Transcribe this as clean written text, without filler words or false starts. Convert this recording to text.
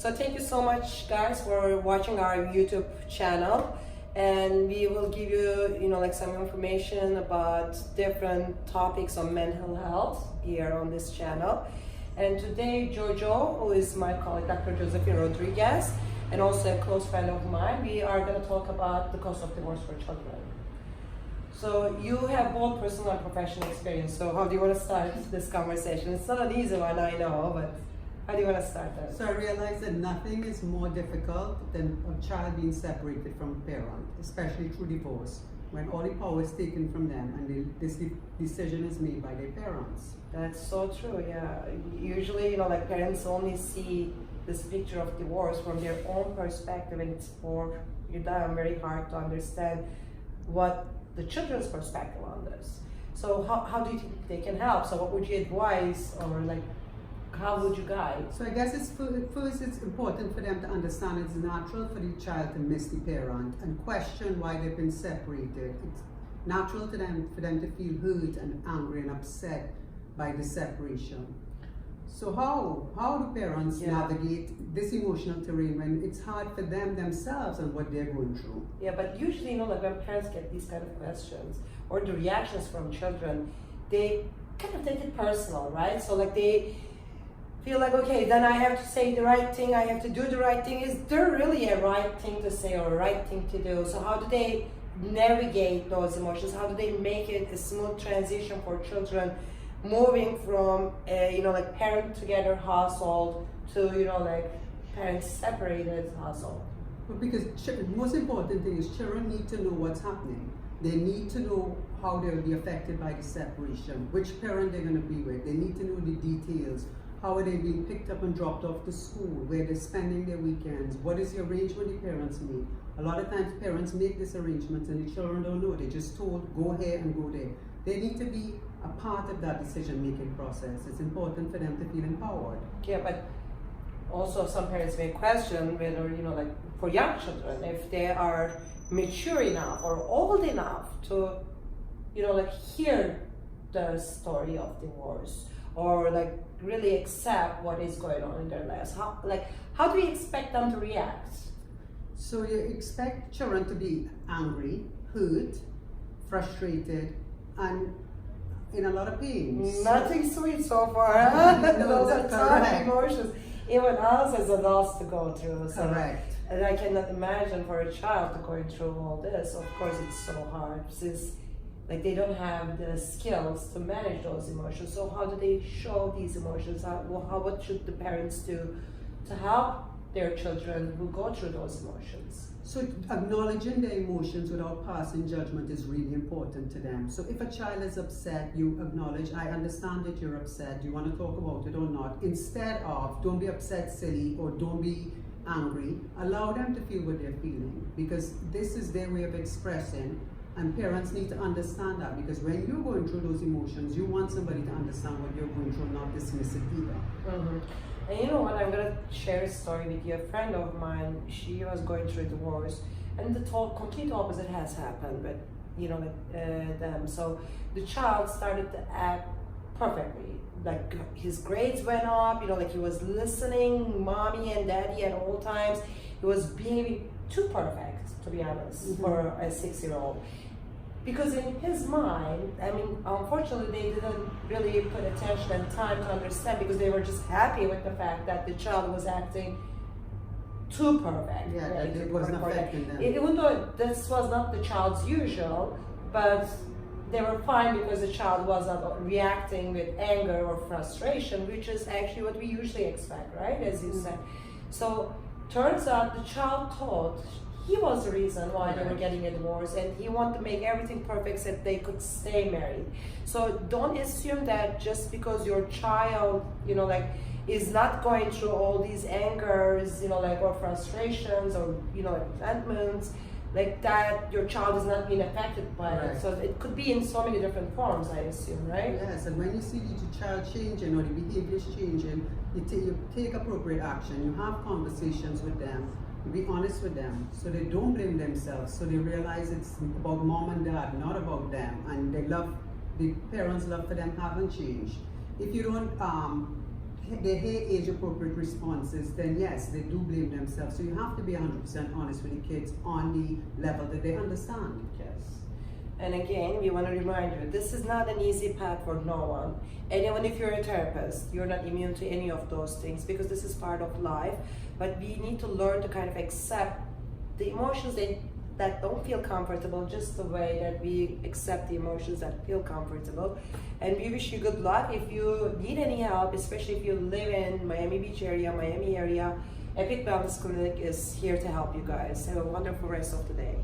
So thank you so much, guys, for watching our YouTube channel, and we will give you, like some information about different topics on mental health here on this channel. And today, Jojo, who is my colleague, Dr. Josephine Rodriguez, and also a close friend of mine, we are going to talk about the cost of divorce for children. So you have both personal and professional experience. So how do you want to start this conversation? It's not an easy one, I know, but how do you want to start that? So I realized that nothing is more difficult than a child being separated from a parent, especially through divorce, when all the power is taken from them and this decision is made by their parents. That's so true, yeah. Usually, like parents only see this picture of divorce from their own perspective, and it's for them very hard to understand what the children's perspective on this. So how do you think they can help? So what would you advise, or how would you guide? So I guess first it's important for them to understand it's natural for the child to miss the parent and question why they've been separated. It's natural for them to feel hurt and angry and upset by the separation. So how do parents navigate this emotional terrain when it's hard for them themselves and what they're going through? Yeah, but usually, when parents get these kind of questions or the reactions from children, they kind of take it personal, right? So they feel like, okay, then I have to say the right thing, I have to do the right thing. Is there really a right thing to say or a right thing to do? So how do they navigate those emotions? How do they make it a smooth transition for children moving from parent together household to parents separated household? Well, because the most important thing is children need to know what's happening. They need to know how they'll be affected by the separation, which parent they're going to be with. They need to know the details. How are they being picked up and dropped off to school? Where they're spending their weekends? What is the arrangement the parents make? A lot of times parents make this arrangement and the children don't know. They're just told, go here and go there. They need to be a part of that decision-making process. It's important for them to feel empowered. Yeah, but also some parents may question whether, for young children, if they are mature enough or old enough to, hear the story of divorce or really accept what is going on in their lives. How do we expect them to react? So you expect children to be angry, hurt, frustrated, and in a lot of pain. Nothing sweet so far, huh? No, Those are tough emotions. Even us as adults to go through. So, correct. And I cannot imagine for a child to going through all this. Of course, it's so hard since they don't have the skills to manage those emotions. So how do they show these emotions? What should the parents do to help their children who go through those emotions? So acknowledging their emotions without passing judgment is really important to them. So if a child is upset, you acknowledge, I understand that you're upset, do you want to talk about it or not? Instead of, don't be upset, silly, or don't be angry, allow them to feel what they're feeling, because this is their way of expressing, and parents need to understand that, because when you're going through those emotions, you want somebody to understand what you're going through, not dismiss it either. Mm-hmm. And you know what, I'm going to share a story with you. A friend of mine, she was going through a divorce, and the complete opposite has happened with, them. So the child started to act perfectly. His grades went up, he was listening, mommy and daddy at all times. He was behaving too perfect, to be honest, for a 6-year-old. Because in his mind, unfortunately, they didn't really put attention and time to understand, because they were just happy with the fact that the child was acting too perfect. Yeah, right? It wasn't affecting them. Even though this was not the child's usual, but they were fine because the child was not reacting with anger or frustration, which is actually what we usually expect, right? As you said. So turns out the child thought he was the reason why they were getting a divorce, and he wanted to make everything perfect so that they could stay married. So don't assume that just because your child, is not going through all these angers, or frustrations or, resentments, that your child is not being affected by it. So it could be in so many different forms, I assume, right? Yes, and when you see the child changing or the behavior is changing, you take appropriate action, you have conversations with them, you be honest with them, so they don't blame themselves, so they realize it's about mom and dad, not about them, and the parents' love for them haven't changed. If you don't they hear age-appropriate responses, then yes, they do blame themselves. So you have to be 100% honest with the kids on the level that they understand. Yes. And again, we want to remind you, this is not an easy path for no one. And even if you're a therapist, you're not immune to any of those things because this is part of life. But we need to learn to kind of accept the emotions that don't feel comfortable, just the way that we accept the emotions that feel comfortable. And we wish you good luck. If you need any help, especially if you live in Miami Beach area, Miami area, Epic Wellness Clinic is here to help you guys. Have a wonderful rest of the day.